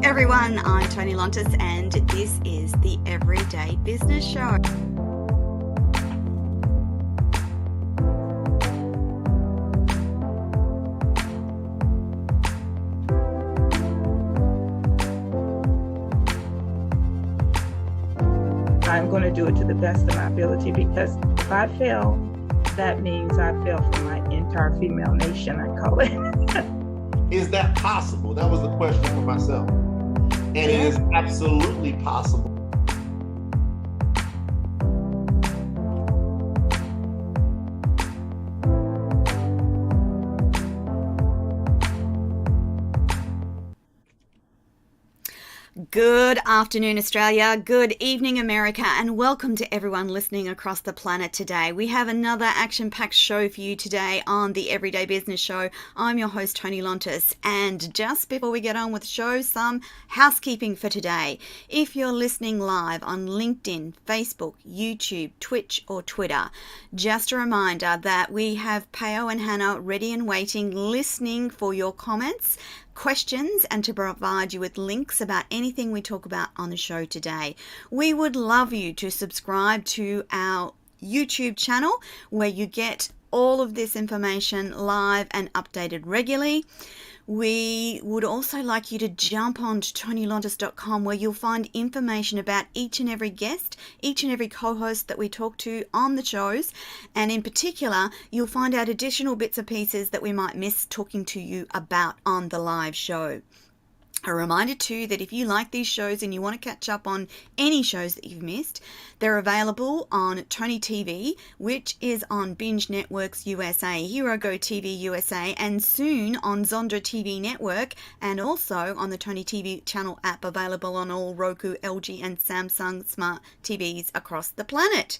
everyone, I'm Toni Lontis and this is the Everyday Business Show. I'm going to do it to the best of my ability, because if I fail, that means I fail for my entire female nation, I call it. Is that possible? That was the question for myself. And it is absolutely possible. Good afternoon, Australia. Good evening, America, and welcome to everyone listening across the planet today. We have another action-packed show for you today on the Everyday Business Show. I'm your host, Toni Lontis, and just before we get on with the show, some housekeeping for today. If you're listening live on LinkedIn, Facebook, YouTube, Twitch, or Twitter, just a reminder that we have Peo and Hannah ready and waiting, listening for your comments, questions, and to provide you with links about anything we talk about on the show today. We would love you to subscribe to our YouTube channel where you get all of this information live and updated regularly. We would also like you to jump on to tonylontis.com where you'll find information about each and every guest, each and every co-host that we talk to on the shows, and in particular, you'll find out additional bits and pieces that we might miss talking to you about on the live show. A reminder too that if you like these shows and you want to catch up on any shows that you've missed, they're available on Toni TV, which is on Binge Networks USA, Hero Go TV USA, and soon on Zonda TV Network, and also on the Toni TV channel app available on all Roku, LG, and Samsung smart TVs across the planet.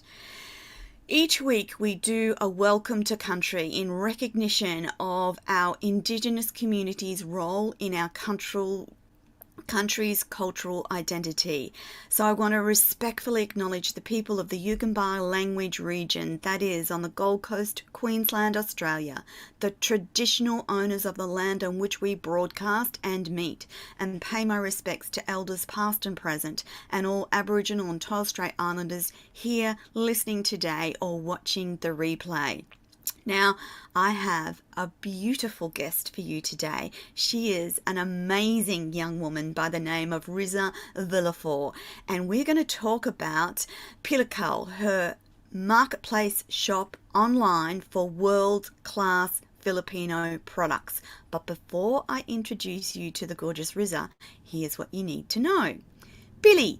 Each week we do a welcome to country in recognition of our Indigenous community's role in our country's cultural identity. So I want to respectfully acknowledge the people of the Yugambeh language region, that is on the Gold Coast, Queensland, Australia, the traditional owners of the land on which we broadcast and meet, and pay my respects to elders past and present, and all Aboriginal and Torres Strait Islanders here listening today or watching the replay. Now, I have a beautiful guest for you today. She is an amazing young woman by the name of Rizza Villaflor, and we're going to talk about Pililokal, her marketplace shop online for world-class Filipino products. But before I introduce you to the gorgeous Rizza, here's what you need to know. Pili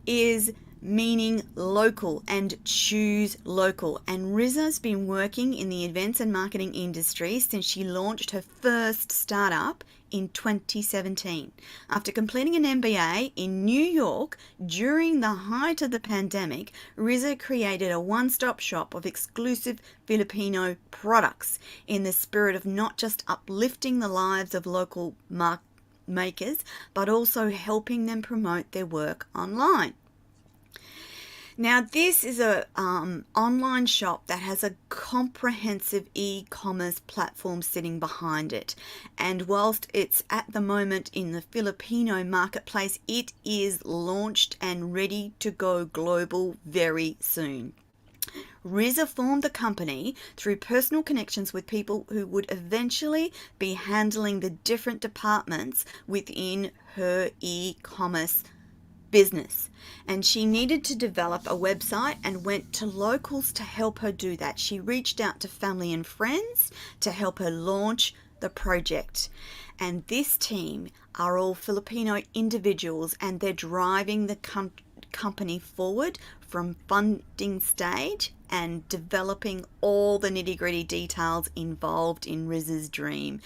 is meaning local and choose local, and Rizza's been working in the events and marketing industry since she launched her first startup in 2017. After completing an MBA in New York during the height of the pandemic, Rizza created a one-stop shop of exclusive Filipino products in the spirit of not just uplifting the lives of local makers, but also helping them promote their work online. Now, this is a online shop that has a comprehensive e-commerce platform sitting behind it. And whilst it's at the moment in the Filipino marketplace, it is launched and ready to go global very soon. Rizza formed the company through personal connections with people who would eventually be handling the different departments within her e-commerce business, and she needed to develop a website and went to locals to help her do that. She reached out to family and friends to help her launch the project, and this team are all Filipino individuals, and they're driving the company forward from funding stage and developing all the nitty-gritty details involved in Rizza's dream.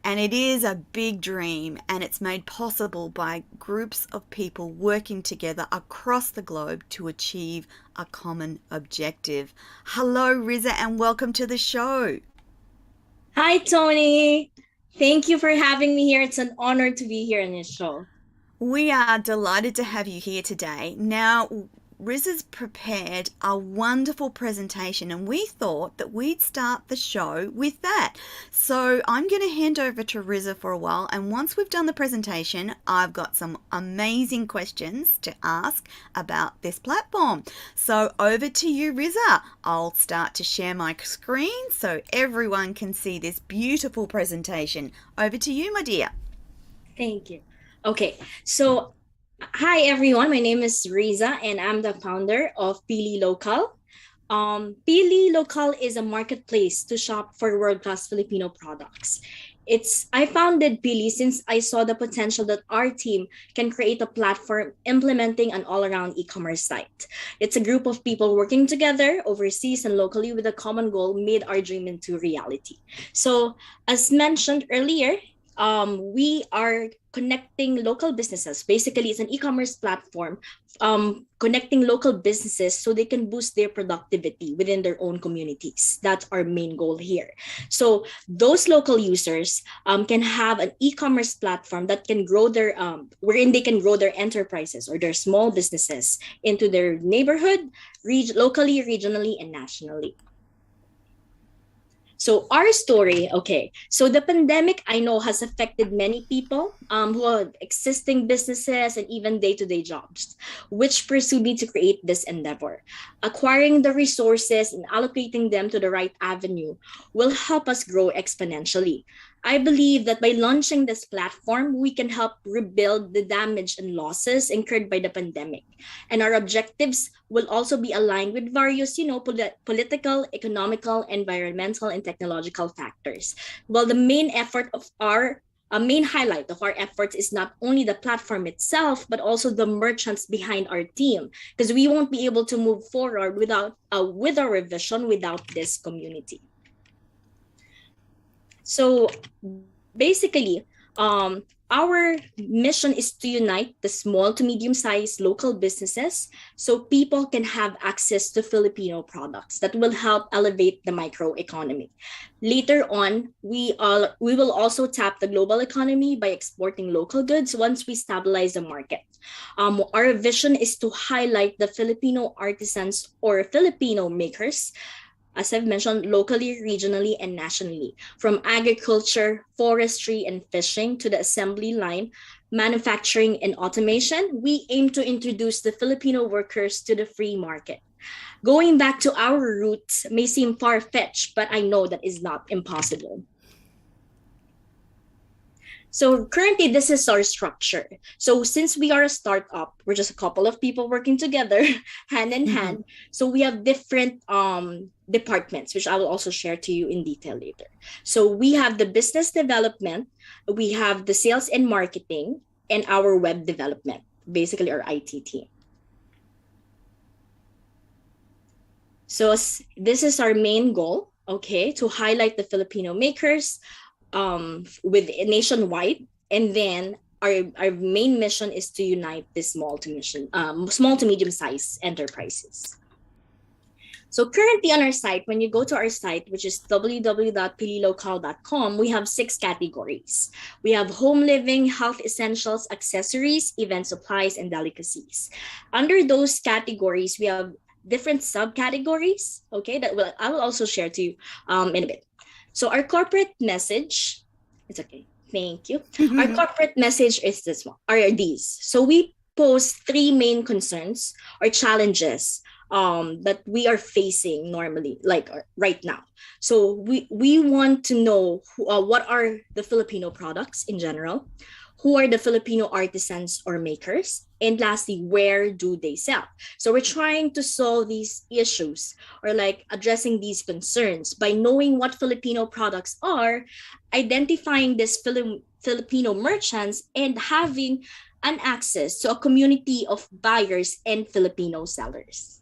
And it is a big dream, and it's made possible by groups of people working together across the globe to achieve a common objective. Hello, Rizza, and welcome to the show. Hi, Toni. Thank you for having me here. It's an honor to be here in this show. We are delighted to have you here today. Now, Rizza's prepared a wonderful presentation, and we thought that we'd start the show with that. So I'm going to hand over to Rizza for a while, and once we've done the presentation, I've got some amazing questions to ask about this platform. So over to you, Rizza. I'll start to share my screen so everyone can see this beautiful presentation. Over to you, my dear. Thank you. Okay, so hi everyone, my name is Rizza and I'm the founder of Pililokal. Pililokal is a marketplace to shop for world-class Filipino products. I founded Pili since I saw the potential that our team can create a platform implementing an all-around e-commerce site. It's a group of people working together overseas and locally with a common goal made our dream into reality. So as mentioned earlier, we are connecting local businesses. Basically, it's an e-commerce platform connecting local businesses so they can boost their productivity within their own communities. That's our main goal here. So those local users can have an e-commerce platform that can grow their, wherein they can grow their enterprises or their small businesses into their neighborhood, locally, regionally, and nationally. So our story, okay. So the pandemic, I know, has affected many people who have existing businesses and even day-to-day jobs, which pursued me to create this endeavor. Acquiring the resources and allocating them to the right avenue will help us grow exponentially. I believe that by launching this platform, we can help rebuild the damage and losses incurred by the pandemic. And our objectives will also be aligned with various, political, economical, environmental, and technological factors. Well, the main effort of a main highlight of our efforts is not only the platform itself, but also the merchants behind our team, because we won't be able to move forward with our vision without this community. So basically, our mission is to unite the small to medium-sized local businesses so people can have access to Filipino products that will help elevate the microeconomy. Later on, we will also tap the global economy by exporting local goods once we stabilize the market. Our vision is to highlight the Filipino artisans or Filipino makers, as I've mentioned, locally, regionally, and nationally, from agriculture, forestry, and fishing to the assembly line, manufacturing, and automation. We aim to introduce the Filipino workers to the free market. Going back to our roots may seem far-fetched, but I know that is not impossible. So currently, this is our structure. So since we are a startup, we're just a couple of people working together, hand in hand. So we have different departments, which I will also share to you in detail later. So we have the business development, we have the sales and marketing, and our web development, basically our IT team. So this is our main goal, okay, to highlight the Filipino makers, with nationwide, and then our main mission is to unite the small to medium-sized enterprises. So currently on our site, when you go to our site, which is www.pililokal.com, we have 6 categories. We have home living, health essentials, accessories, event supplies, and delicacies. Under those categories, we have different subcategories, okay, that I will also share to you in a bit. So our corporate message, it's okay, thank you. Our corporate message is are these. So we pose 3 main concerns or challenges that we are facing normally, like right now. So we want to know what are the Filipino products in general, who are the Filipino artisans or makers, and lastly, where do they sell? So we're trying to solve these issues or like addressing these concerns by knowing what Filipino products are, identifying these Filipino merchants, and having an access to a community of buyers and Filipino sellers.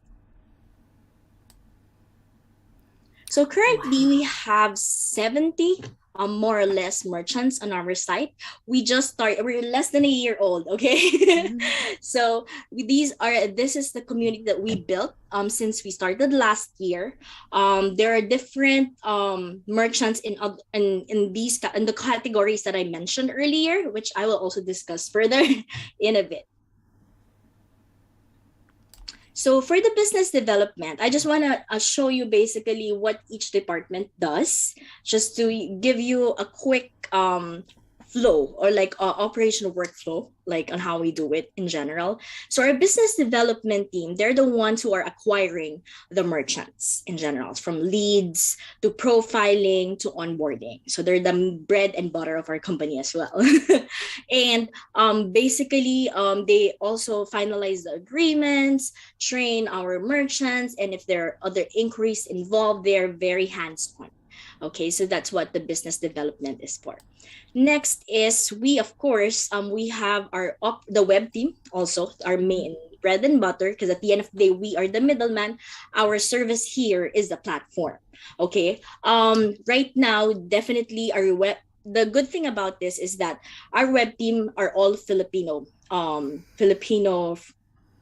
So currently we have 70 more or less merchants on our site. We just started, we're less than a year old, okay? So this is the community that we built since we started last year. There are different merchants in the categories that I mentioned earlier, which I will also discuss further in a bit. So for the business development, I just want to show you basically what each department does, just to give you a quick flow or like operational workflow, like on how we do it in general. So our business development team, they're the ones who are acquiring the merchants in general, from leads to profiling to onboarding. So they're the bread and butter of our company as well. And basically, they also finalize the agreements, train our merchants, and if there are other inquiries involved, they're very hands-on. Okay, so that's what the business development is for. Next is we, of course, we have the web team, also our main bread and butter, because at the end of the day, we are the middleman. Our service here is the platform. Okay, right now, definitely our web. The good thing about this is that our web team are all Filipino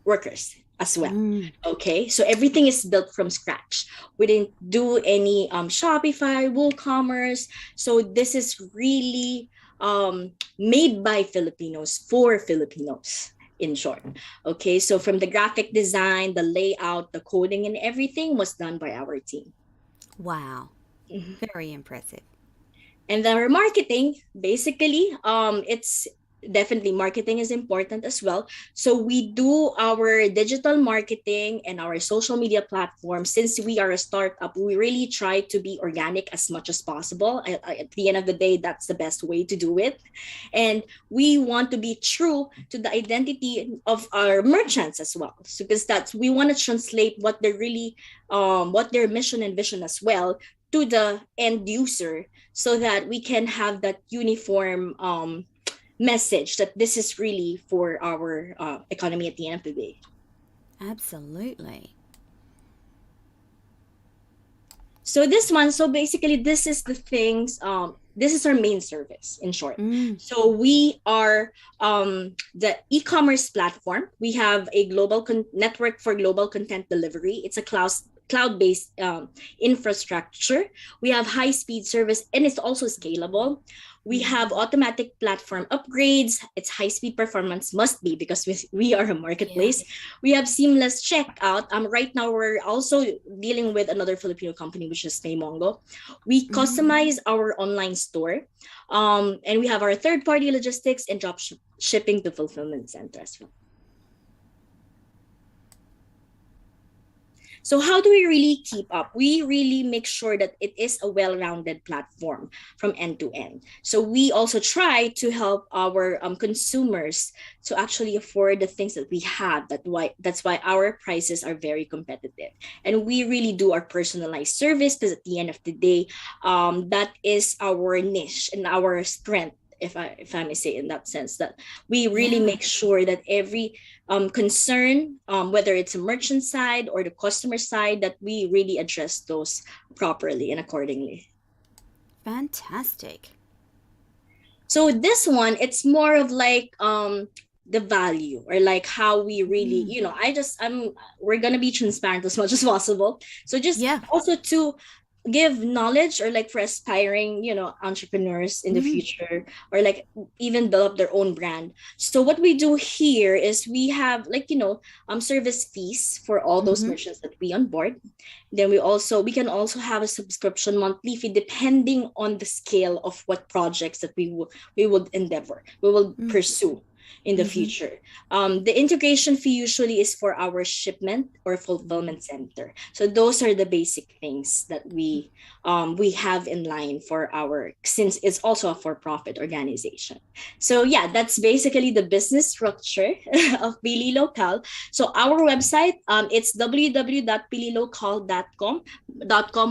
workers as well. Okay, so everything is built from scratch. We didn't do any Shopify, WooCommerce. So this is really made by Filipinos for Filipinos, in short. Okay, so from the graphic design, the layout, the coding, and everything was done by our team. Wow. Very impressive. And our marketing, basically, it's definitely marketing is important as well. So we do our digital marketing and our social media platforms. Since we are a startup, we really try to be organic as much as possible. At the end of the day, that's the best way to do it. And we want to be true to the identity of our merchants as well. So because we want to translate what they're really, what their mission and vision as well to the end user, so that we can have that uniform message that this is really for our economy at the end of the day. Absolutely. So basically this is the things, this is our main service in short. So we are the e-commerce platform. We have a global network for global content delivery. It's a cloud-based infrastructure. We have high-speed service, and it's also scalable. We have automatic platform upgrades. It's high-speed performance must be, because we are a marketplace. Yeah. We have seamless checkout. Right now, we're also dealing with another Filipino company, which is Maymongo. We customize our online store. And we have our third-party logistics and drop shipping to fulfillment center as well. So how do we really keep up? We really make sure that it is a well-rounded platform from end to end. So we also try to help our consumers to actually afford the things that we have. That's why our prices are very competitive. And we really do our personalized service, because at the end of the day, that is our niche and our strength. If I may say, in that sense, that we really make sure that every concern, whether it's a merchant side or the customer side, that we really address those properly and accordingly. Fantastic. So this one, it's more of like the value, or like how we really, we're gonna be transparent as much as possible. So just also to give knowledge, or like for aspiring entrepreneurs in the future, or like even build up their own brand. So what we do here is we have service fees for all those merchants that we onboard. Then we can also have a subscription monthly fee, depending on the scale of what projects that we would pursue in the future. The integration fee usually is for our shipment or fulfillment center. So those are the basic things that we have in line for since it's also a for-profit organization. So yeah, that's basically the business structure of Pililokal. So our website, it's www.pililokal.com,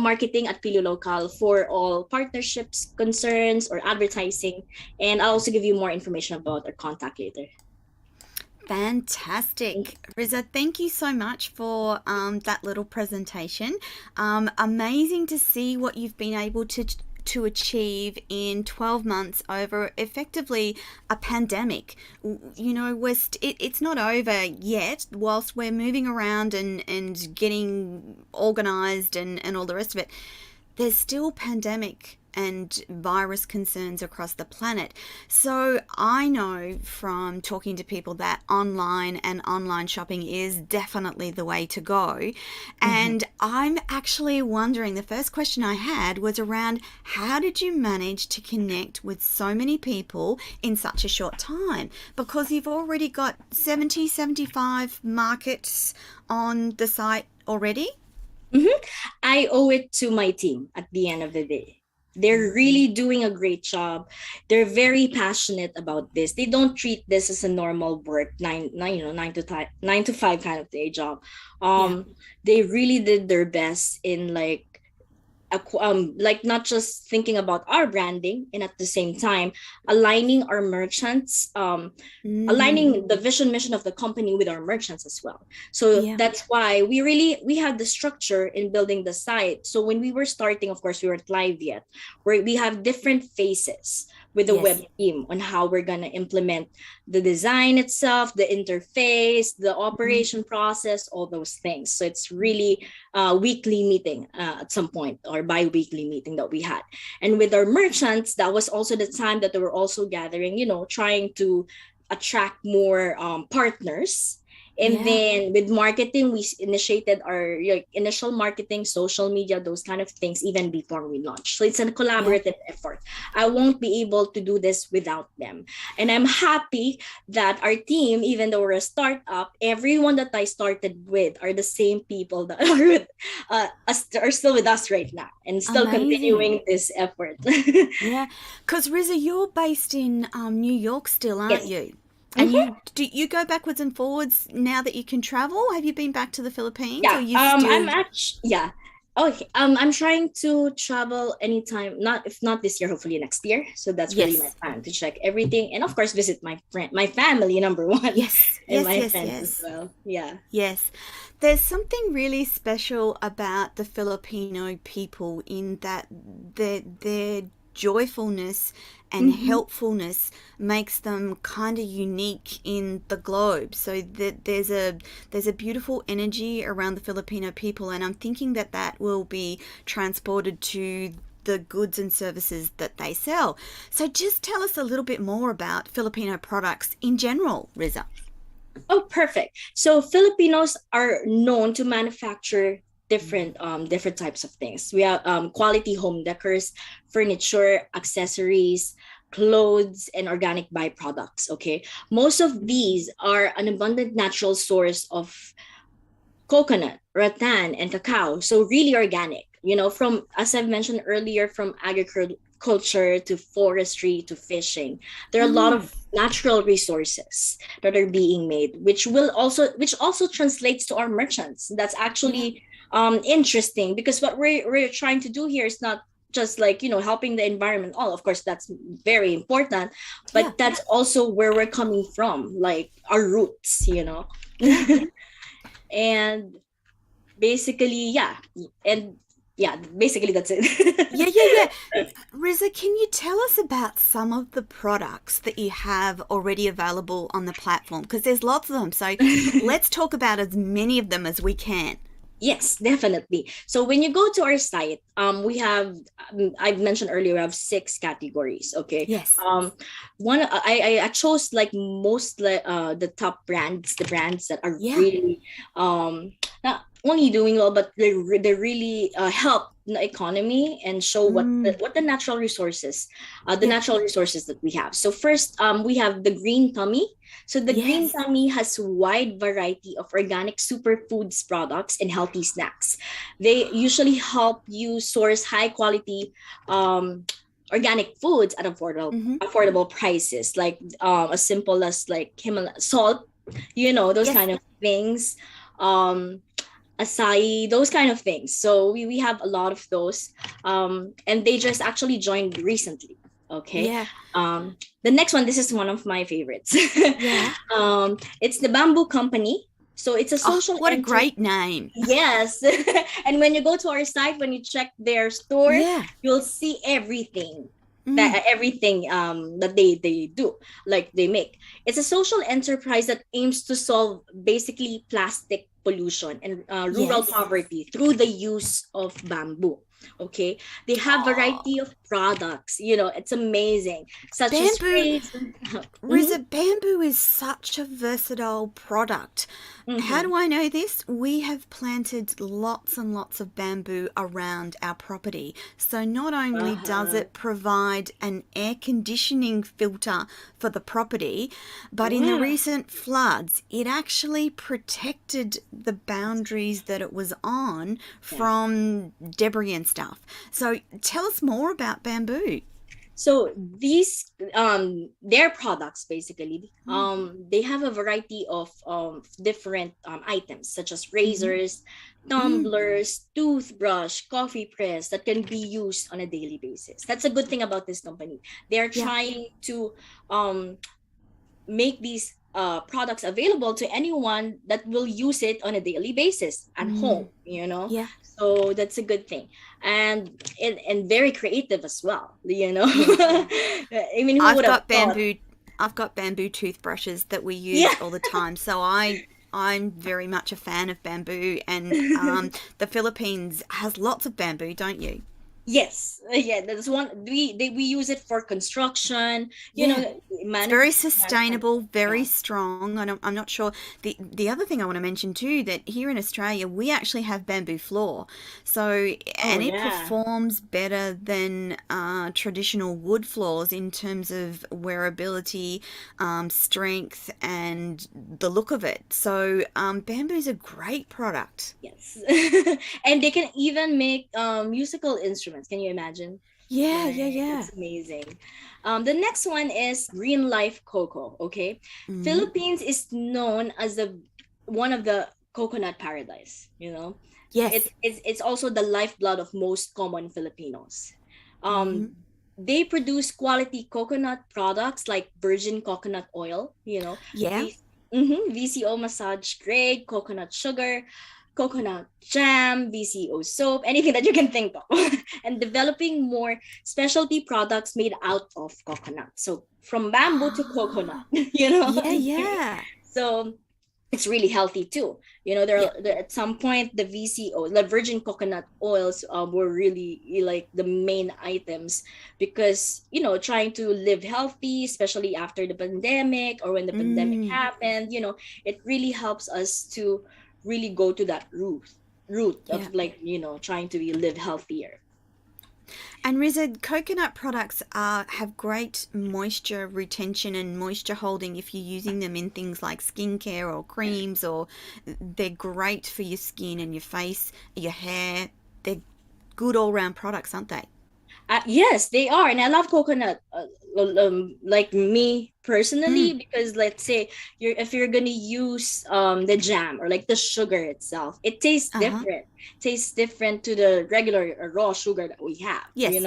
marketing at Pililokal for all partnerships, concerns, or advertising. And I'll also give you more information about our contact later. Fantastic. Rizza, thank you so much for that little presentation. Amazing to see what you've been able to achieve in 12 months over effectively a pandemic. It's not over yet, whilst we're moving around and getting organized and all the rest of it. There's still pandemic and virus concerns across the planet. So I know from talking to people that online shopping is definitely the way to go. And I'm actually wondering, the first question I had was around, how did you manage to connect with so many people in such a short time? Because you've already got 75 markets on the site already. I owe it to my team at the end of the day. They're really doing a great job. They're very passionate about this. They don't treat this as a normal work, 9 to 5 kind of day job. They really did their best in like not just thinking about our branding, and at the same time aligning our merchants, aligning the vision mission of the company with our merchants as well. So that's why we have the structure in building the site. So when we were starting, of course we weren't live yet, where we have different phases with the web team on how we're going to implement the design itself, the interface, the operation process, all those things. So it's really a weekly meeting at some point, or bi-weekly meeting that we had. And with our merchants, that was also the time that they were also gathering, trying to attract more partners. And then with marketing, we initiated our initial marketing, social media, those kind of things, even before we launched. So it's a collaborative effort. I won't be able to do this without them. And I'm happy that our team, even though we're a startup, everyone that I started with are the same people that are with are still with us right now and still continuing this effort. Yeah, because Rizza, you're based in New York still, aren't you? And you go backwards and forwards now that you can travel? Have you been back to the Philippines? Yeah, or you still... I'm actually, okay. I'm trying to travel anytime, if not this year, hopefully next year. So that's really my plan, to check everything, and of course visit my family, number one. And my friends as well. Yes. There's something really special about the Filipino people in that their joyfulness and helpfulness makes them kind of unique in the globe. So that there's a beautiful energy around the Filipino people, and I'm thinking that will be transported to the goods and services that they sell. So just tell us a little bit more about Filipino products in general, Rizza. Oh, perfect. So Filipinos are known to manufacture different types of things. We have quality home decors, furniture, accessories, clothes, and organic byproducts. Okay, most of these are an abundant natural source of coconut, rattan, and cacao. So really organic. From, as I've mentioned earlier, from agriculture to forestry to fishing, there are a lot of natural resources that are being made, which also translates to our merchants. That's actually interesting, because what we're trying to do here is not just helping the environment. All, of course, that's very important, but that's also where we're coming from, like our roots. And basically, basically that's it. Rizza, can you tell us about some of the products that you have already available on the platform? Because there's lots of them. So let's talk about as many of them as we can. Yes, definitely. So when you go to our site, we have, I've mentioned earlier, we have 6 categories. Okay. Yes. One, I chose the top brands, the brands that are really not only doing well, but they really help the economy and show what the natural resources, natural resources that we have. So first, we have the Green Tummy. So the Green Tummy has a wide variety of organic superfoods products and healthy snacks. They usually help you source high quality organic foods at affordable prices, like as simple as like Himalaya salt, those kind of things. Acai, those kind of things. So we have a lot of those, and they just actually joined recently. Okay. The next one, this is one of my favorites. It's the Bamboo Company. So it's a social. What a great name! Yes, and when you go to our site, when you check their store, you'll see everything. That they do, like they make. It's a social enterprise that aims to solve basically plastic pollution and rural poverty through the use of bamboo. Okay, they have variety of products. It's amazing, such as Bamboo, sprays. Rizza, bamboo is such a versatile product. How Mm-hmm. do I know this? We have planted lots and lots of bamboo around our property. So not only does Uh-huh. it provide an air conditioning filter for the property, but in the Wow. recent floods, it actually protected the boundaries that it was on Yeah. from debris and stuff. So tell us more about bamboo. So these their products basically they have a variety of different items such as Mm-hmm. razors, Mm. tumblers, toothbrush, coffee press that can be used on a daily basis. That's a good thing about this company. They are Yeah. trying to um make these products available to anyone that will use it on a daily basis at home. Mm. Yeah. So that's a good thing, and very creative as well. Yeah. I mean, who I've would have got thought? bamboo I've got bamboo toothbrushes that we Yeah. use all the time. So I'm very much a fan of bamboo, and the Philippines has lots of bamboo, don't you? Yes, yeah, that's one. We use it for construction. Yeah. It's very Manufacture. sustainable, very Yeah. strong. I'm not sure. The other thing I want to mention too, that here in Australia we actually have bamboo floor, so Oh and it yeah. performs better than traditional wood floors in terms of wearability, strength, and the look of it. So bamboo's a great product. Yes. And they can even make musical instruments. Can you imagine? Yeah, yeah, Like, yeah. it's amazing. The next one is Green Life Coco. Okay, Mm, Philippines is known as the one of the coconut paradise. yes. It's also the lifeblood of most common Filipinos. Hmm. They produce quality coconut products like virgin coconut oil. Yeah. VCO massage grade coconut sugar, coconut jam, VCO soap, anything that you can think of, and developing more specialty products made out of coconut. So from bamboo to coconut, Ah, yeah, yeah. so it's really healthy too. Yeah. There at some point the VCO, the virgin coconut oils, were really like the main items because trying to live healthy, especially after the pandemic or when the pandemic Mm, happened. It really helps us to really go to that root of yeah. like trying to live healthier. And Rizza, coconut products have great moisture retention and moisture holding if you're using them in things like skincare or creams, or they're great for your skin and your face, your hair. They're good all round products, aren't they? Yes, they are, and I love coconut. Like me Mm, personally, because let's say if you're gonna use the jam or like the sugar itself, it tastes uh-huh. different. Tastes different to the regular raw sugar that we have. Yes.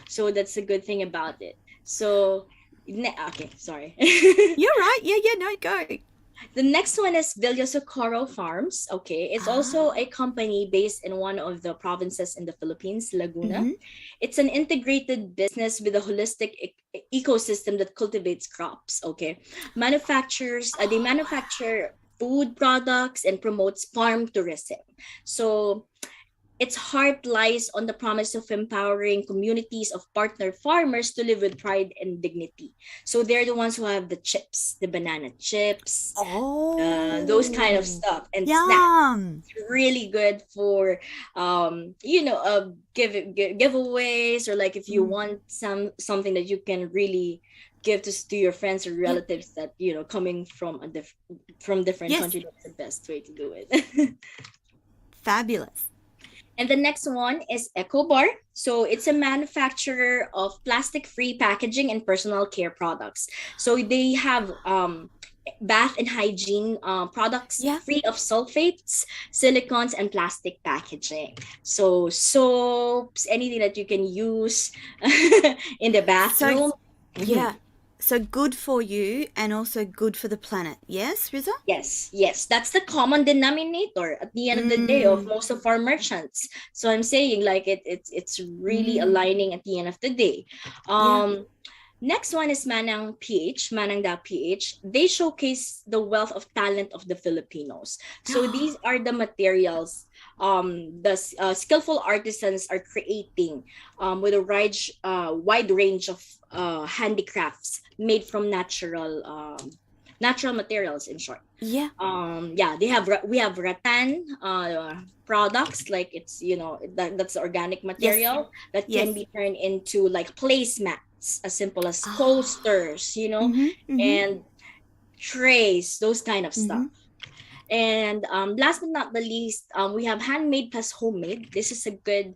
So that's a good thing about it. So, okay, sorry. You're right. Yeah, yeah, no, go. The next one is Villa Socorro Farms. Okay, it's also a Ah. company based in one of the provinces in the Philippines, Laguna. Mm-hmm. It's an integrated business with a holistic ecosystem that cultivates crops. Okay, they Oh, wow. manufacture food products and promotes farm tourism. So its heart lies on the promise of empowering communities of partner farmers to live with pride and dignity. So they're the ones who have the chips, the banana chips, those kind of Oh, stuff, and snacks. yum. Really good for giveaways, or like if you Mm, want something that you can really give to your friends or yeah. relatives that coming from from different Yes. country. That's the best way to do it. Fabulous. And the next one is EcoBar. So it's a manufacturer of plastic-free packaging and personal care products. So they have bath and hygiene products Yeah. free of sulfates, silicones, and plastic packaging. So soaps, anything that you can use in the So, bathroom. Mhm. yeah. So good for you and also good for the planet. Yes, Rizza? Yes, yes, that's the common denominator at the end of the day of Mm, most of our merchants. So I'm saying like it's really mm, aligning at the end of the day. yeah. Um Next one is Manang.ph. They showcase the wealth of talent of the Filipinos. So these are the materials the skillful artisans are creating with a wide range of handicrafts made from natural materials, in short. Yeah. We have rattan products, like it's that's organic material that can be turned into like placemats, as simple as coasters, and trays, those kind of stuff. And last but not the least, we have handmade plus homemade. This is a good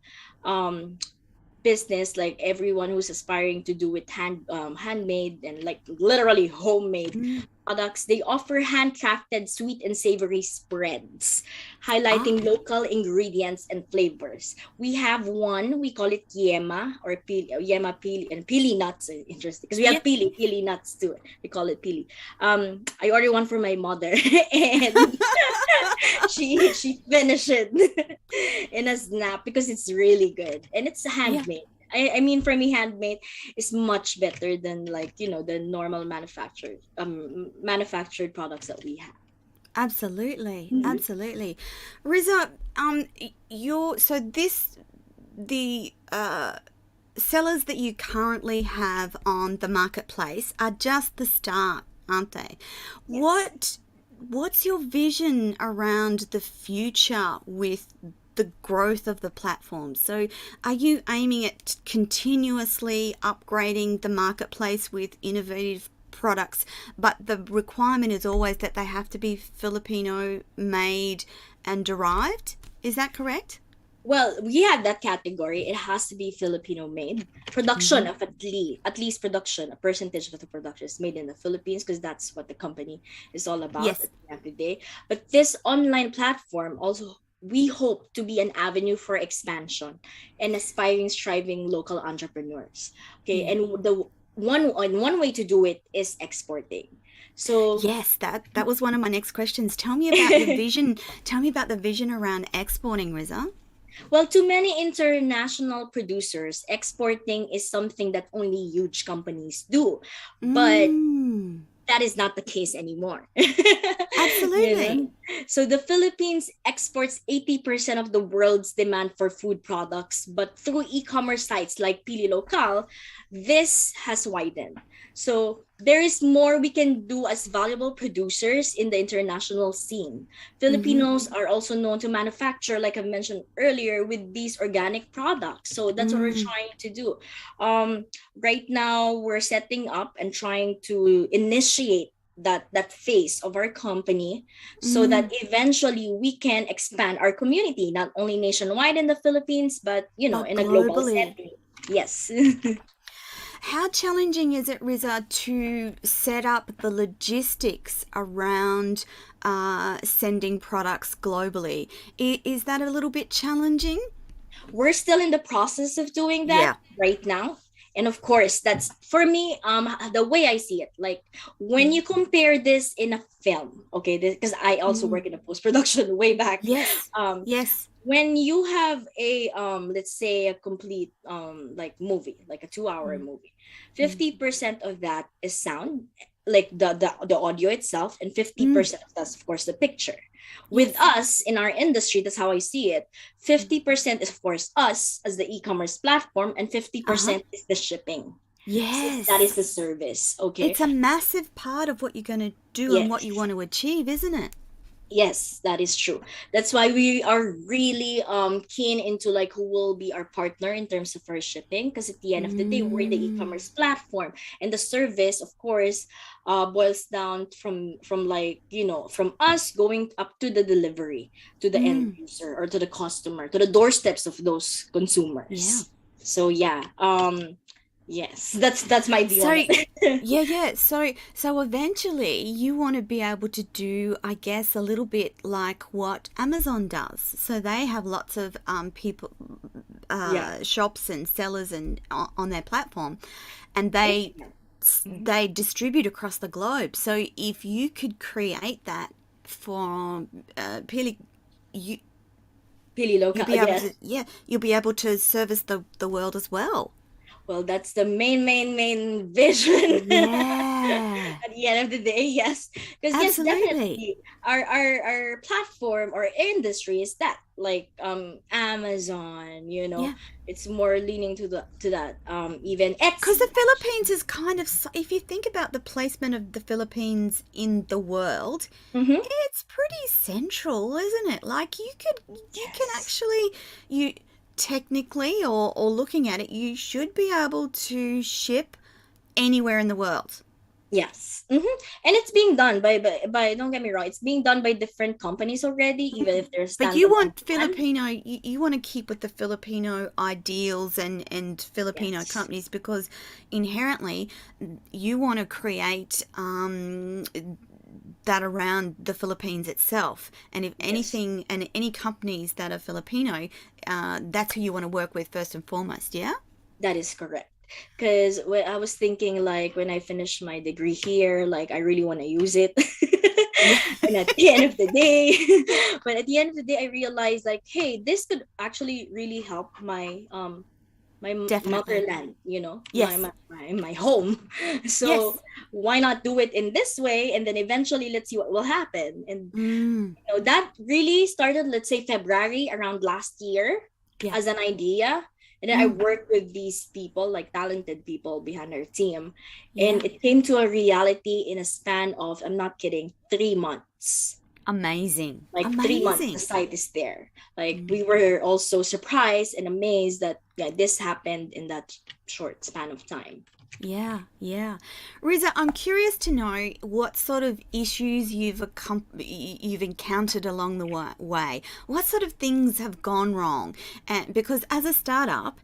business, like everyone who's aspiring to do it handmade and like literally homemade products. They offer handcrafted sweet and savory spreads, highlighting local ingredients and flavors. We have one, we call it yema or pili and pili nuts. Interesting, because we have pili nuts too. We call it pili. I ordered one for my mother and she finished it in a snap because it's really good and it's handmade. I mean, for me, handmade is much better than like the normal manufactured products that we have. Absolutely, absolutely. Rizza, the sellers that you currently have on the marketplace are just the start, aren't they? Yes. What's your vision around the future with the growth of the platform? So are you aiming at continuously upgrading the marketplace with innovative products, but the requirement is always that they have to be Filipino made and derived? Is that correct? Well, we have that category. It has to be Filipino made. Production of at least production, a percentage of the production is made in the Philippines, because that's what the company is all about at the end of the day. But this online platform also, we hope to be an avenue for expansion and aspiring, striving local entrepreneurs. Okay, and the one way to do it is exporting. So yes, that was one of my next questions. Tell me about the vision. Tell me about the vision around exporting, Rizza. Well, to many international producers, exporting is something that only huge companies do. But that is not the case anymore. Absolutely. So the Philippines exports 80% of the world's demand for food products, but through e-commerce sites like Pililokal, this has widened. So there is more we can do as valuable producers in the international scene. Filipinos are also known to manufacture, like I mentioned earlier, with these organic products. So that's what we're trying to do. Right now, we're setting up and trying to initiate that phase of our company, so that eventually we can expand our community, not only nationwide in the Philippines, but in a global setting. Yes. How challenging is it, Rizza, to set up the logistics around sending products globally? Is that a little bit challenging? We're still in the process of doing that right now. And of course, that's, for me, the way I see it, like when you compare this in a film, okay, because I also work in a post-production way back. Yes. Yes. When you have a let's say a complete like movie, like a 2-hour movie, 50% of that is sound, like the audio itself, and 50% of that's of course the picture. With us in our industry, that's how I see it. 50% is of course us as the e-commerce platform, and 50% is the shipping. Yes. So that is the service. Okay. It's a massive part of what you're going to do and what you want to achieve, isn't it? Yes, that is true. That's why we are really keen into like who will be our partner in terms of our shipping, because at the end of the day, we're the e-commerce platform, and the service, of course, boils down from like from us going up to the delivery to the end user or to the customer, to the doorsteps of those consumers. Yeah. So yes, that's my view. So eventually you want to be able to do, I guess, a little bit like what Amazon does. So they have lots of people, shops and sellers and on their platform, and they distribute across the globe. So if you could create that for Pililokal, you'll you'll be able to service the world as well. Well, that's the main vision. Yeah, At the end of the day, yes. Because yes, absolutely. definitely our platform or industry is that like Amazon, Yeah. it's more leaning to that. Even Because the Etsy. Philippines is kind of, if you think about the placement of the Philippines in the world, Mm-hmm. it's pretty central, isn't it? Like you can Yes. actually, you technically, or looking at it, you should be able to ship anywhere in the world. Yes. Mm-hmm. And it's being done by don't get me wrong, it's being done by different companies already, even if they're But you standalone want brand. Filipino, you want to keep with the Filipino ideals and Filipino Yes. companies because inherently you want to create that around the Philippines itself. And if Yes. anything, and any companies that are Filipino, that's who you want to work with first and foremost, yeah? That is correct. Because when I was thinking, like, when I finished my degree here, like, I really want to use it. Yeah, And at the end of the day, but at the end of the day, I realized, like, hey, this could actually really help my definitely. motherland, Yes, my home. So yes. why not do it in this way, and then eventually let's see what will happen. And Mm, that really started, let's say, February around last year yeah. as an idea. And then I Mm, worked with these people, like talented people behind our team. yeah. And it came to a reality in a span of, I'm not kidding, 3 months. Amazing. Like 3 months, the Amazing. site is there. Like Mm. we were also surprised and amazed that, yeah, this happened in that short span of time. Yeah, yeah. Rizza, I'm curious to know what sort of issues you've encountered along the way. What sort of things have gone wrong? And because as a startup,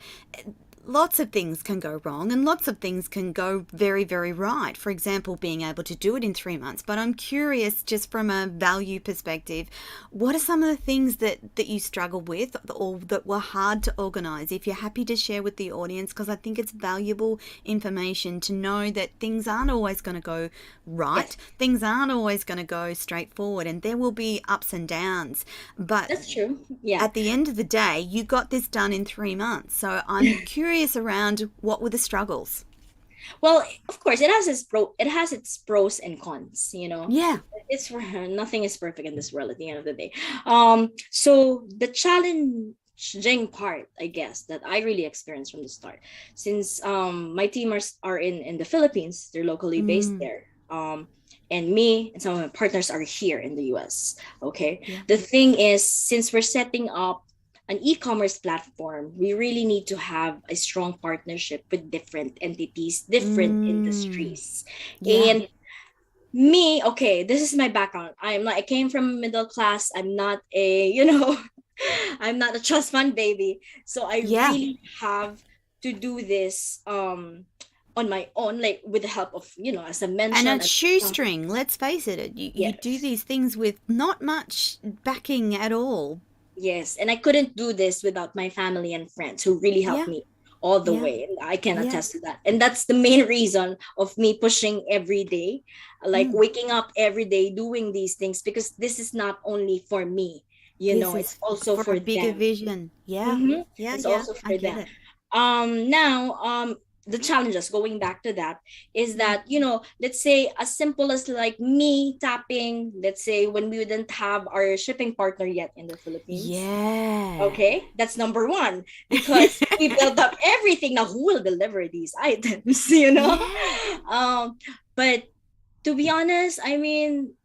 lots of things can go wrong and lots of things can go very, very right. For example, being able to do it in 3 months. But I'm curious, just from a value perspective, what are some of the things that you struggle with or that were hard to organize? If you're happy to share with the audience, because I think it's valuable information to know that things aren't always going to go right. Yes, Things aren't always going to go straightforward and there will be ups and downs. But that's true. Yeah. at the end of the day, you got this done in 3 months. So I'm curious around what were the struggles? Well, of course, it has its pros and cons. Yeah. It's nothing is perfect in this world at the end of the day. So the challenging part, I guess, that I really experienced from the start, since my team are in the Philippines, they're locally based Mm, there. And me and some of my partners are here in the US. Okay. yeah. The thing is, since we're setting up an e-commerce platform, we really need to have a strong partnership with different entities, different Mm, industries. yeah. And me, okay, this is my background. I came from middle class. I'm not I'm not a trust fund baby. So I Yeah. really have to do this on my own, like with the help of, as I And mentioned. it's shoestring, let's face it. You do Yes. these things with not much backing at all. Yes, and I couldn't do this without my family and friends who really helped Yeah. me all the Yeah. way. And I can Yeah. attest to that. And that's the main reason of me pushing every day, like Mm. waking up every day doing these things, because this is not only for me, This it's is also for a for bigger them. vision. Yeah. Mm-hmm. Yeah. It's Yeah. also I for get them. it. Now, the challenges, going back to that, is Mm. that, let's say as simple as like me tapping, let's say when we didn't have our shipping partner yet in the Philippines. Yeah. Okay, that's number one, because we built up everything. Now, who will deliver these items? Yeah. Um, but to be honest, I mean,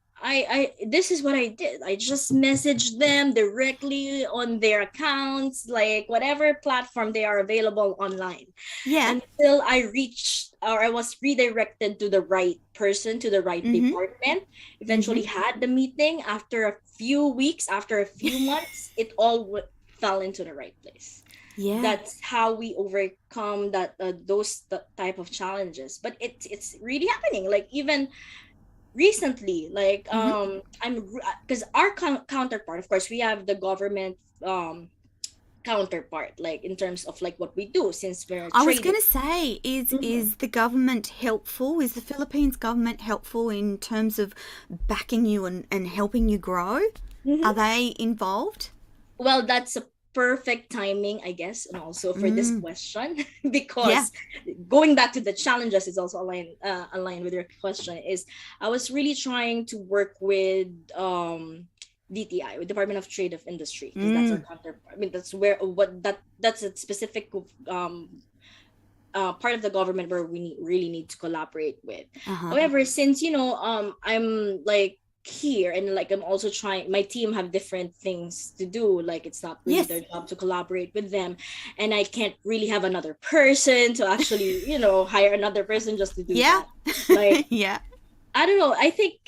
this is what I did. I just messaged them directly on their accounts, like whatever platform they are available online, Yeah. until I reached, or I was redirected to the right person, to the right Mm-hmm. department. Mm-hmm. Eventually had the meeting. After a few weeks, after a few months, it all fell into the right place. Yeah. That's how we overcome those type of challenges. But it's really happening. Like even recently, like Mm-hmm. I'm because our counterpart, of course, we have the government counterpart, like in terms of like what we do, since we're I was trading. going to say, is Mhm. is the government helpful? Is the Philippines government helpful in terms of backing you and helping you grow? Are Mhm. they involved? Well, that's a perfect timing, I guess, and also for this question, Yeah. because going back to the challenges is also aligned with your question. Is I was really trying to work with DTI, with Department of Trade of Industry, because that's our counterpart. I mean, that's where that's a specific part of the government where we really need to collaborate with. However, since I'm like here, and like I'm also trying, my team have different things to do, like it's not really Yes. their job to collaborate with them, and I can't really have another person to actually hire another person just to do Yeah. that. Like, Yeah. I don't know. I think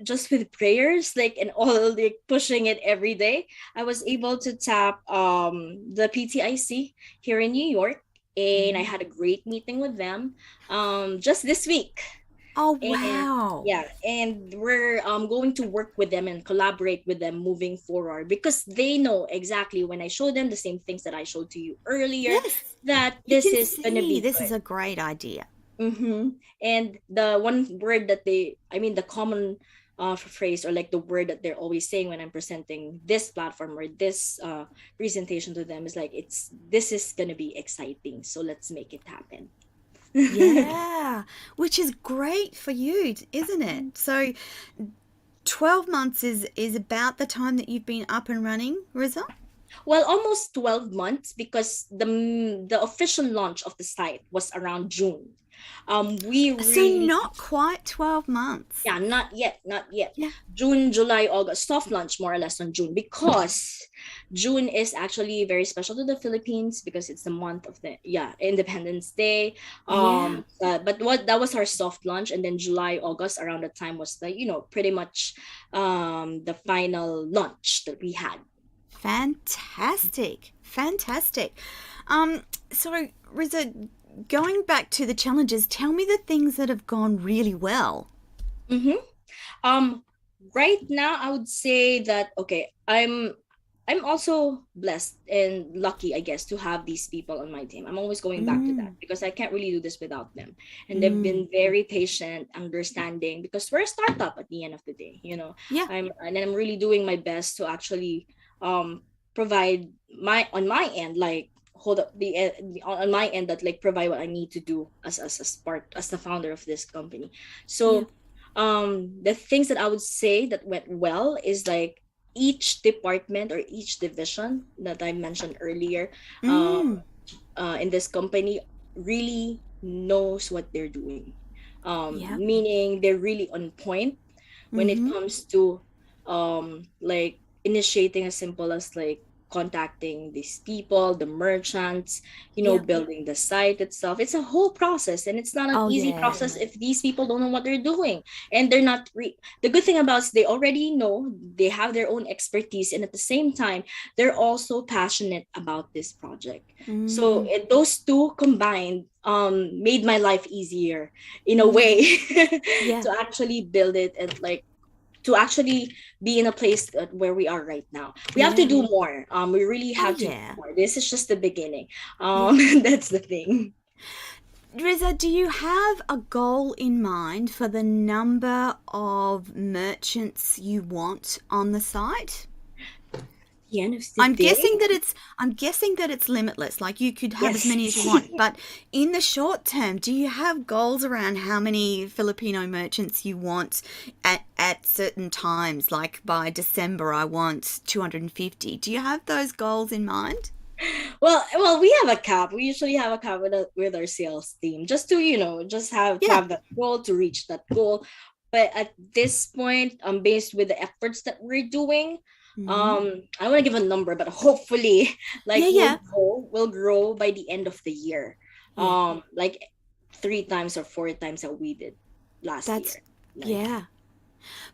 just with prayers, like, and all, like, pushing it every day, I was able to tap the PTIC here in New York, and I had a great meeting with them just this week. Oh, And wow. yeah, and we're going to work with them and collaborate with them moving forward, because they know exactly, when I show them the same things that I showed to you earlier, Yes. that You this can is gonna see be this is good. a great idea. And the one word that the common phrase, or like the word that they're always saying when I'm presenting this platform or this presentation to them, is like, this is gonna be exciting, so let's make it happen. Yeah. Which is great for you, isn't it? So 12 months is about the time that you've been up and running, Rizza? Well, almost 12 months, because the official launch of the site was around June. We So really, not quite 12 months. yeah, not yet, not yet. Yeah. June, July, August, soft launch more or less on June, because June is actually very special to the Philippines, because it's the month of the Independence Day. Yeah. But what that was our soft launch, and then July, August, around that time was the pretty much the final launch that we had. Fantastic. Fantastic. So Rizza, going back to the challenges, tell me the things that have gone really well. Mm-hmm. Um, right now, I would say that, okay, I'm also blessed and lucky, I guess, to have these people on my team. I'm always going back to that, Mm, because I can't really do this without them. And they've mm, been very patient, understanding, because we're a startup at the end of the day. yeah, I'm really doing my best to actually provide on my end, like, hold up on my end, that, like, provide what I need to do as the founder of this company. yeah. So the things that I would say that went well is, like, each department or each division that I mentioned earlier uh, Mm, in this company really knows what they're doing. yeah. Meaning they're really on point when it Mm-hmm. comes to like initiating as simple as, like, contacting these people, the merchants, Yeah. building the site itself. It's a whole process, and it's not an Oh, easy yeah. process if these people don't know what they're doing, and they're not the good thing about it is they already know, they have their own expertise, and at the same time they're also passionate about this project. So Mm, those two combined made my life easier in a mm, way yeah. to actually build it, and, like, to actually be in a place where we are right now. We have to Yeah. do more. We really Oh, have to do yeah. more. This is just the beginning. Yeah. That's the thing. Rizza, do you have a goal in mind for the number of merchants you want on the site? The end of the I'm day. guessing that it's limitless. Like you could have as Yes. many as you want. But in the short term, do you have goals around how many Filipino merchants you want at certain times? Like by December, I want 250. Do you have those goals in mind? Well, we have a cap. We usually have a cap with our sales team, just to just have to Yeah. have that goal, to reach that goal. But at this point, based with the efforts that we're doing, Mm-hmm. I don't want to give a number, but hopefully, like, Yeah, yeah. we'll grow by the end of the year, Yeah. like 3 times or 4 times that we did last That's year. Like, yeah.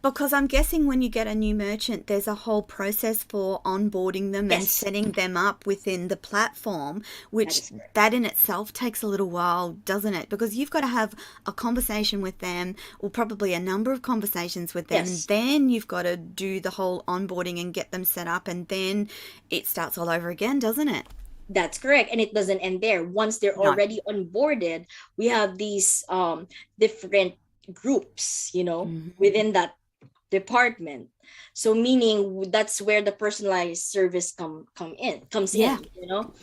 Because I'm guessing when you get a new merchant, there's a whole process for onboarding them and yes, setting them up within the platform, that which is correct. that in itself takes a little while, doesn't it? Because you've got to have a conversation with them, or probably a number of conversations with them, and Yes. then you've got to do the whole onboarding and get them set up, and then it starts all over again, doesn't it? That's correct. And it doesn't end there. Once they're No. already onboarded, we have these different groups, Mm-hmm. within that department. So meaning that's where the personalized service comes Yeah. in, you know.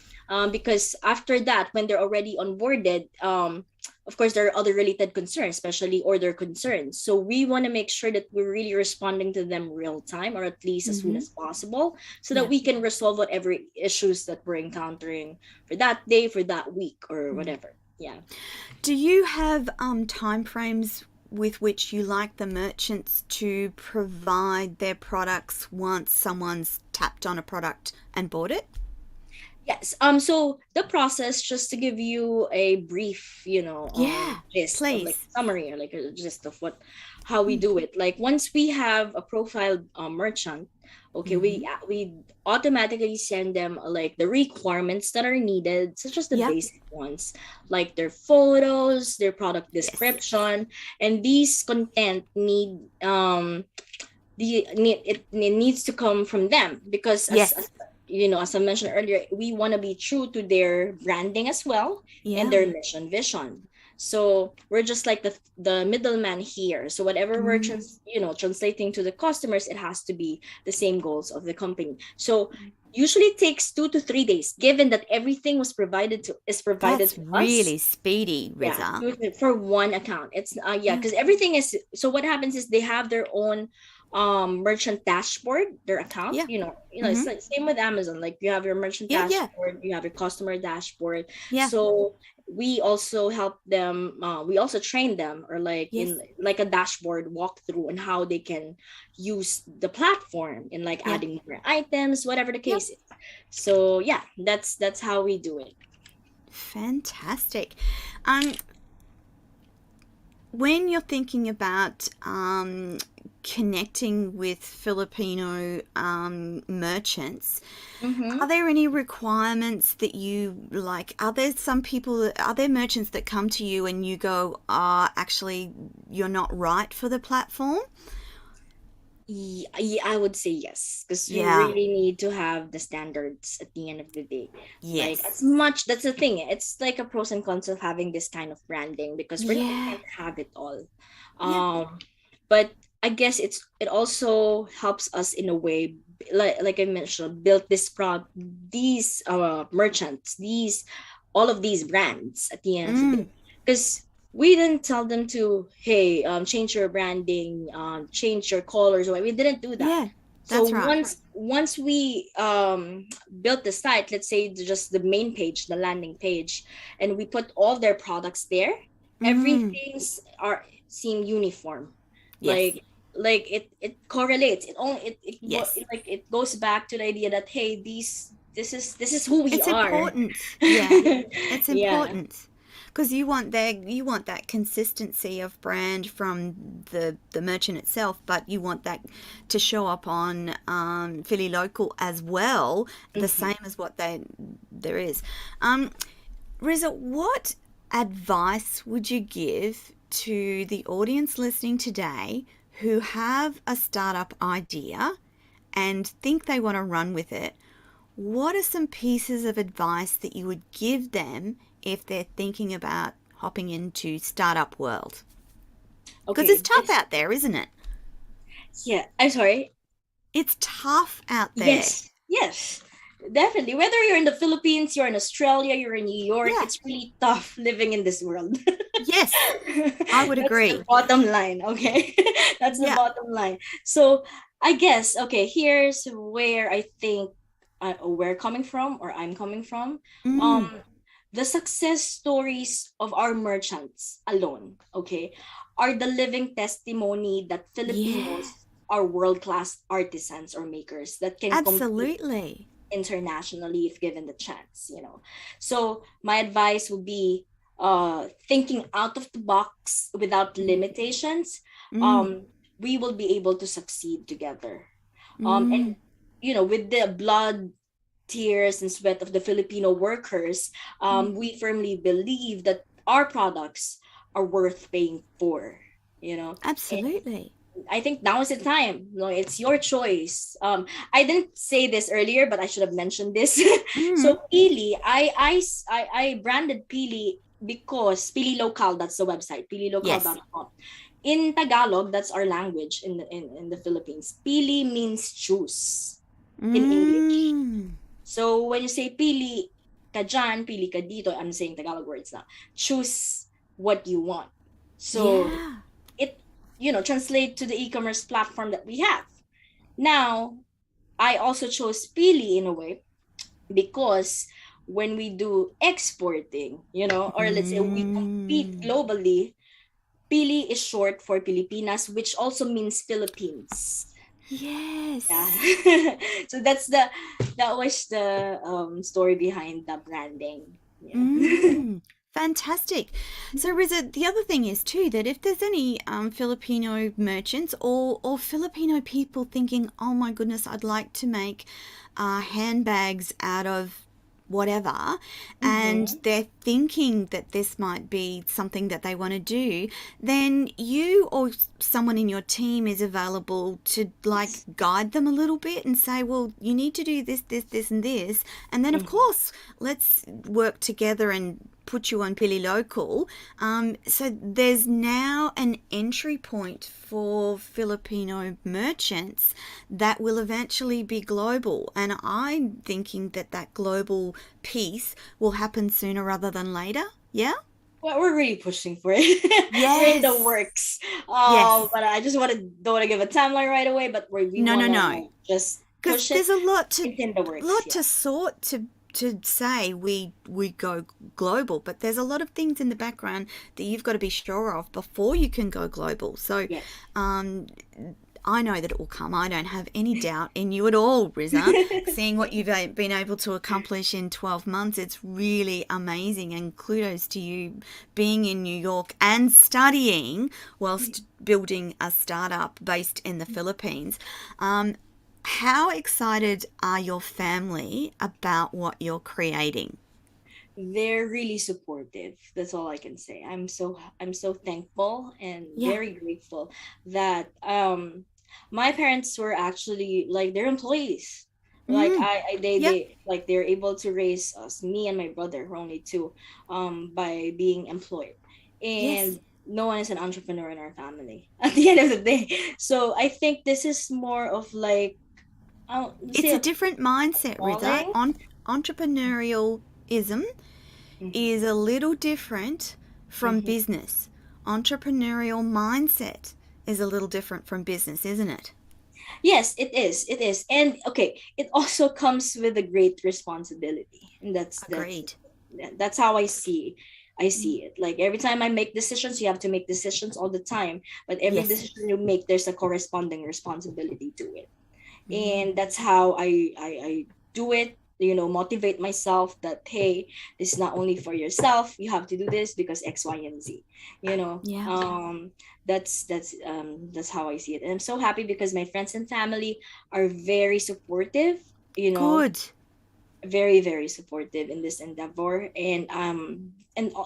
Because after that, when they're already onboarded, of course there are other related concerns, especially order concerns. So we want to make sure that we're really responding to them real time, or at least as soon as possible, so that Yeah. we can resolve whatever issues that we're encountering for that day, for that week, or whatever. Yeah. Do you have time frames with which you like the merchants to provide their products once someone's tapped on a product and bought it? Yes. So the process, just to give you a brief, Yeah, gist of like please. summary, or like a gist of how we do it. Like once we have a profiled merchant, okay, we automatically send them like the requirements that are needed, such as the Yep. basic ones, like their photos, their product Yes. description, and these content it needs to come from them, because Yes. as I mentioned earlier, we want to be true to their branding as well, Yeah. and their mission vision. So we're just like the middleman here. So whatever we're translating to the customers, it has to be the same goals of the company. So usually it takes 2 to 3 days, given that everything is provided That's to really us. speedy, Yeah, Rizza. for one account. It's because everything is, so what happens is they have their own merchant dashboard, their account. Yeah. It's like same with Amazon. Like you have your merchant Yeah, yeah. dashboard, you have your customer dashboard. Yeah. So we also help them, we also train them, or like Yes. in like a dashboard walkthrough on how they can use the platform in like Yeah. adding more items, whatever the case is. So yeah, that's how we do it. Fantastic. When you're thinking about connecting with Filipino merchants, are there any requirements that you like? Are there merchants that come to you and you go, actually, you're not right for the platform? Yeah, I would say yes, because you Yeah. really need to have the standards at the end of the day. Like Yes. that's the thing. It's like a pros and cons of having this kind of branding, because we Yeah. can't have it all. Yeah. But I guess it also helps us in a way, like I mentioned, build these merchants, all of these brands at the end of the day, because we didn't tell them to, hey, change your branding, change your colors. We didn't do that. Yeah. So That's right. once we built the site, let's say just the main page, the landing page, and we put all their products there, everything's seem uniform. Yes. Like it correlates. Yes. It goes back to the idea that, hey, this is who we It's are. important. Yeah. It's Yeah. important. Because you want that consistency of brand from the merchant itself, but you want that to show up on Fililokal as well, the same as what there is. Rizza, what advice would you give to the audience listening today who have a startup idea and think they want to run with it? What are some pieces of advice that you would give them if they're thinking about hopping into startup world? Because it's tough out there, isn't it? Yeah, I'm sorry. It's tough out there. Yes, definitely. Whether you're in the Philippines, you're in Australia, you're in New York, Yeah. it's really tough living in this world. Yes, I would agree. That's the bottom line, okay? That's the Yeah. bottom line. So I guess, okay, here's where I think we're coming from, or I'm coming from. The success stories of our merchants alone, okay, are the living testimony that Filipinos are world-class artisans or makers that can compete Absolutely. internationally if given the chance. So my advice would be thinking out of the box without limitations. We will be able to succeed together. And with the blood, tears, and sweat of the Filipino workers, we firmly believe that our products are worth paying for. Absolutely. And I think now is the time. It's your choice. I didn't say this earlier, but I should have mentioned this. So Pili, I branded Pili because Pililokal, that's the website, pililocal.com. in Tagalog, that's our language in the Philippines. Pili means choose in English. Mm. So when you say pili ka dyan, pili ka dito, I'm saying Tagalog words now. Choose what you want. So Yeah. it, translate to the e-commerce platform that we have. Now, I also chose Pili in a way because when we do exporting, or let's say we compete Mm. globally, Pili is short for Pilipinas, which also means Philippines. Yeah. Yes. So that was the story behind the branding. Yeah. Mm. Fantastic. So, Rizza, the other thing is too that if there's any Filipino merchants or Filipino people thinking, oh my goodness, I'd like to make handbags out of whatever, and Mm-hmm. they're thinking that this might be something that they want to do, then you or someone in your team is available to like guide them a little bit and say, well, you need to do this, this, this, and this. And then, of Mm-hmm. course, let's work together and put you on Pililokal. So there's now an entry point for Filipino merchants that will eventually be global. And I'm thinking that that global piece will happen sooner rather than later. Yeah? Well, we're really pushing for it. We're in the Yes. works. Yes. But I just don't want to give a timeline right away, but we No, want no, no. to just Because push it. there's a lot to It's in the works. Yeah. sort to say we go global, but there's a lot of things in the background that you've got to be sure of before you can go global. So Yes. um, I know that it will come. I don't have any doubt in you at all, Rizza. Seeing what you've been able to accomplish in 12 months, it's really amazing. And kudos to you being in New York and studying whilst building a startup based in the Philippines. How excited are your family about what you're creating? They're really supportive. That's all I can say. I'm so thankful and Yeah. very grateful that my parents were actually like they're employees. Like Mm. I Yep. they like they're able to raise us, me and my brother, we're only two, by being employed. Yes. And no one is an entrepreneur in our family at the end of the day. So I think this is more of like, let's It's say a a different mindset, Rizza. calling. Entrepreneurialism Mhm. is a little different from Mhm. business. Entrepreneurial mindset is a little different from business, isn't it? Yes, it is. It is. And okay, it also comes with a great responsibility. And Agreed. that's how I see it. Like every time I make decisions, you have to make decisions all the time, but every Yes. decision you make, there's a corresponding responsibility to it. Mm. And that's how I do it, motivate myself that, hey, this is not only for yourself, you have to do this because X, Y, and Z. you know Yeah. um that's how I see it. And I'm so happy because my friends and family are very supportive, you know Good. very, very supportive in this endeavor. And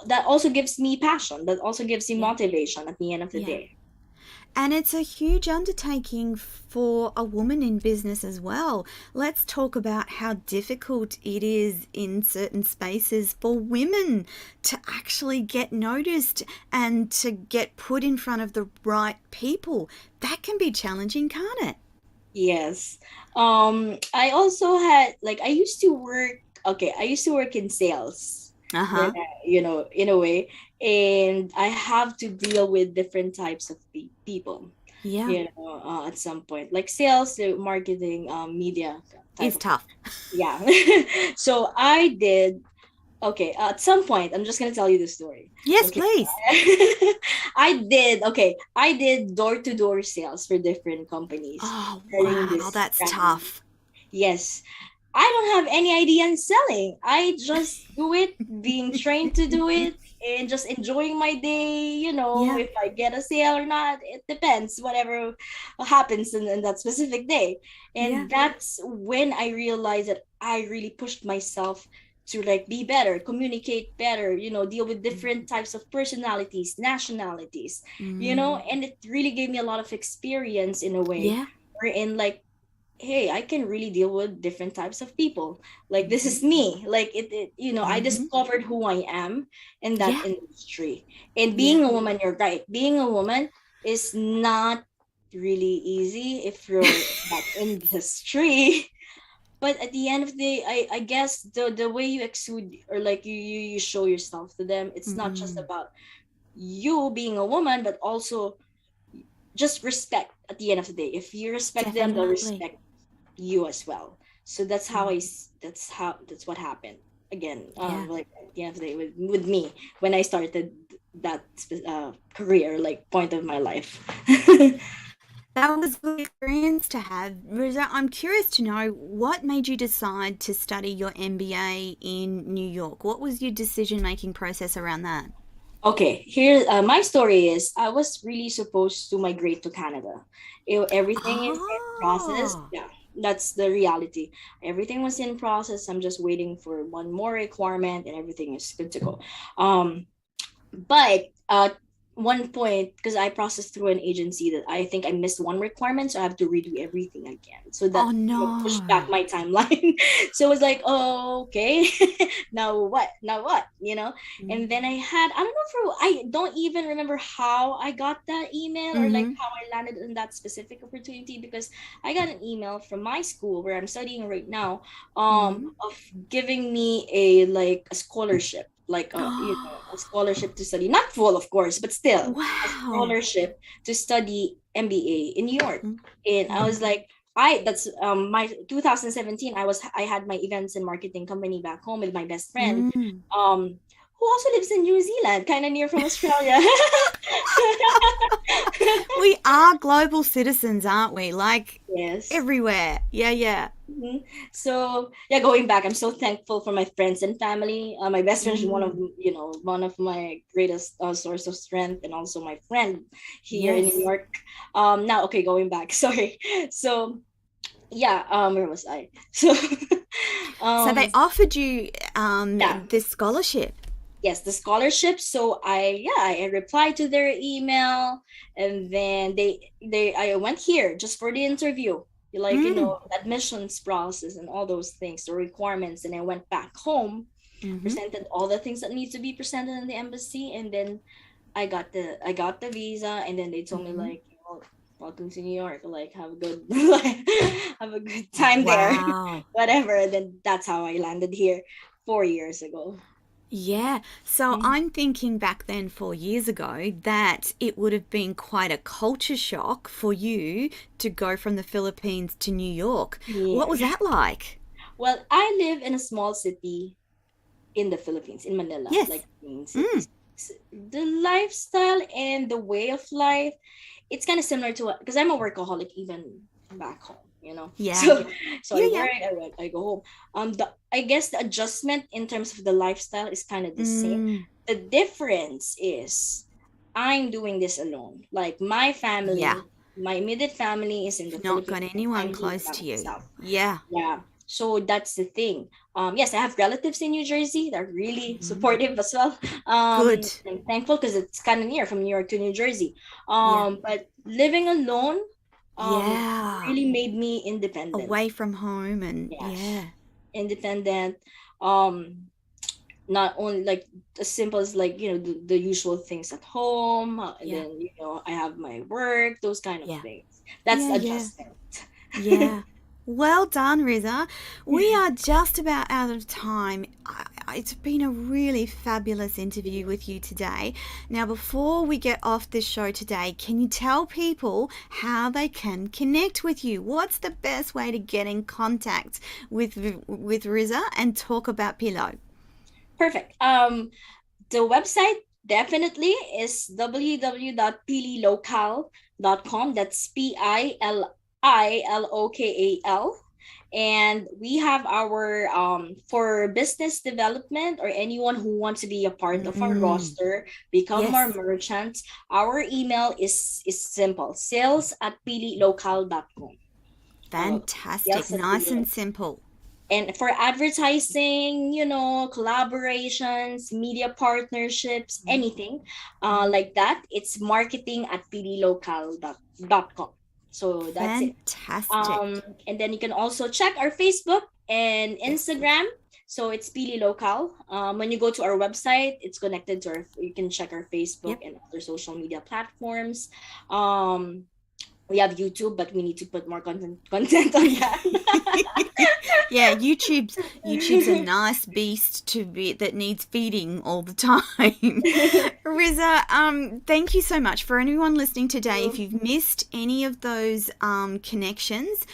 that also gives me passion, that also gives me Yeah. motivation at the end of the Yeah. day. And it's a huge undertaking for a woman in business as well. Let's talk about how difficult it is in certain spaces for women to actually get noticed and to get put in front of the right people. That can be challenging, can't it? Yes. I also had like I used to work in sales. Uh huh. In a way, and I have to deal with different types of people, Yeah. at some point, like sales, marketing, media type It's of, tough. yeah. So I did, okay, at some point, I'm just gonna tell you the story. Yes, Okay. please. I did door-to-door sales for different companies, Oh, selling wow. this That's brand. tough. Yes, I don't have any idea in selling. I just do it, being trained to do it, and just enjoying my day. Yeah. If I get a sale or not, it depends, whatever happens in that specific day. Yeah. And that's when I realized that I really pushed myself to like be better, communicate better, deal with different types of personalities, nationalities, Mm. and it really gave me a lot of experience in a way, Yeah. wherein like, hey, I can really deal with different types of people. Like this Mm-hmm. is me. Like I Mm-hmm. discovered who I am in that Yeah. industry. And Yeah. being a woman, you're right. Being a woman, is not really easy if you're in that industry. But at the end of the day, I guess the way you exude, or like you show yourself to them, it's not just Mm-mm. about you being a woman, but also just respect. At the end of the day, if you respect them, they'll Definitely. respect you as well. So that's how Mm. that's what happened again. Yeah. Like at the end of the day, with me when I started that career, like point of my life. That was a good experience to have. Rizza, I'm curious to know what made you decide to study your MBA in New York? What was your decision making process around that? Okay, here my story is I was really supposed to migrate to Canada. Everything is in process. Oh. Yeah, that's the reality. Everything was in process. I'm just waiting for one more requirement, and everything is good to go. But one point, because I processed through an agency, that I think I missed one requirement, so I have to redo everything again. So Oh that pushed back no. my timeline. So it was like, oh, okay, now what? Now what? And then I don't know, I don't even remember how I got that email, or like Mm-hmm. how I landed in that specific opportunity, because I got an email from my school where I'm studying right now, Mm-hmm. of giving me a scholarship, like a Oh, scholarship to study, not full of course, but still a wow. scholarship to study MBA in New York. And I Mm-hmm. was like, I that's my 2017, I had my events and marketing company back home with my best friend, Mm. who also lives in New Zealand, kind of near from Australia. We are global citizens, aren't we? Like Yes. everywhere. Yeah, yeah. Mhm. So yeah, going back, I'm so thankful for my friends and family. My best friend is Mm. one of my greatest source of strength, and also my friend here in New Yes. York. Now, okay, going back. Sorry. So yeah, where was I? So So they um, offered you yeah, this scholarship. yes, the scholarship. So I replied to their email, and then I went here just for the interview, like Mm. admissions process and all those things, the requirements, and I went back home, Mm-hmm. presented all the things that need to be presented in the embassy, and then I got the visa, and then they told me, Mm-hmm. like, welcome to New York, like have a good like, have a good time there, Wow. whatever. And then that's how I landed here 4 years ago. Yeah. So Mhm. I'm thinking back then, 4 years ago, that it would have been quite a culture shock for you to go from the Philippines to New York. What Yeah. was that like? Well, I live in a small city in the Philippines, in Manila, like Yes. main city. Mm. The lifestyle and the way of life, it's kind of similar to what, because I'm a workaholic even back home, Yeah. So so Yeah, I yeah. work, I go home. I guess the adjustment in terms of the lifestyle is kind of the same. Mm. The difference is I'm doing this alone. Like Yeah. my immediate family is in the Not got Philippines, and anyone I'm here close by to you. myself. Yeah. Yeah. So that's the thing. Yes, I have relatives in New Jersey that are really Mm. supportive as well. Good. I'm thankful because it's kind of near from New York to New Jersey. Yeah. But living alone, Yeah. really made me independent. Away from home and Yes, yeah. independent. Um, Not only like as simple as, like, the usual things at home, and Yeah. then I have my work, those kind of Yeah. things. That's Yeah, yeah. adjustment. Yeah. Well done, Rizza. We are just about out of time. It's been a really fabulous interview with you today. Now, before we get off this show today, can you tell people how they can connect with you? What's the best way to get in contact with Rizza and talk about Pillow? Perfect. The website definitely is www.pililokal.com. That's Pililokal. And we have our for business development, or anyone who wants to be a part of our Mm, roster, become our yes. merchants. Our email is simple: sales@pililokal.com. Fantastic. Sales at Nice and Pililokal. simple. And for advertising, collaborations, media partnerships, anything like that, it's marketing@pililocal.com. So that's it. Fantastic. And then you can also check our Facebook and Yes. Instagram. So it's Pililokal. When you go to our website, it's connected to you can check our Facebook and other social media platforms. We have YouTube, but we need to put more content on that. Yeah, YouTube's a nice beast that needs feeding all the time. Rizza, thank you so much. For anyone listening today, if you've missed any of those connections,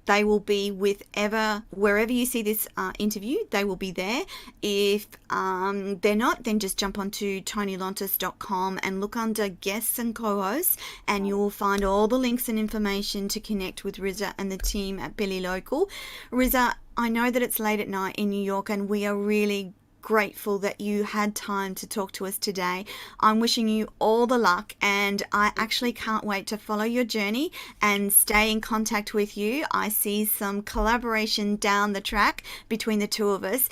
they will be wherever you see this interview, they will be there. If they're not, then just jump onto tonylontis.com and look under guests and co-hosts, and you will find all the links and information to connect with Rizza and the team at Pililokal. Rizza, I know that it's late at night in New York, and we are really grateful that you had time to talk to us today. I'm wishing you all the luck, and I actually can't wait to follow your journey and stay in contact with you. I see some collaboration down the track between the two of us.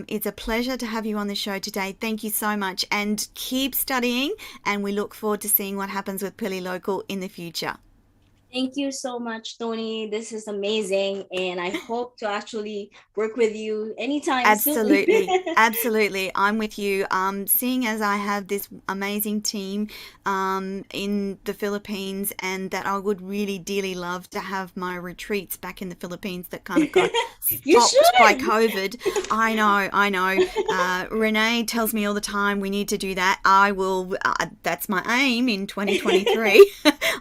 It's a pleasure to have you on the show today. Thank you so much, and keep studying, and we look forward to seeing what happens with Pililokal in the future. Thank you so much, Toni. This is amazing, and I hope to actually work with you anytime Absolutely. soon. Absolutely. I'm with you. Seeing as I have this amazing team in the Philippines, and that I would really dearly love to have my retreats back in the Philippines that kind of got stopped by COVID. I know. Renee tells me all the time we need to do that. I will. That's my aim in 2023.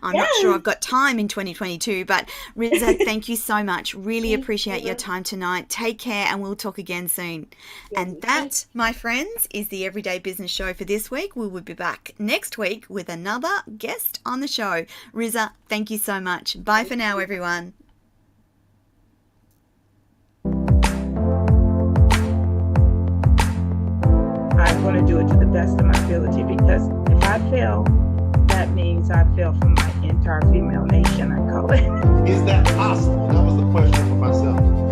I'm not sure I've got time in 2022, but Rizza, thank you so much. Really appreciate your time tonight. Take care, and we'll talk again soon. And that, my friends, is the Everyday Business Show for this week. We will be back next week with another guest on the show. Rizza, thank you so much. Bye for now, everyone. I'm going to do it to the best of my ability, because if I fail, that means I fail for my entire female nation, I call it. Is that possible? That was the question for myself.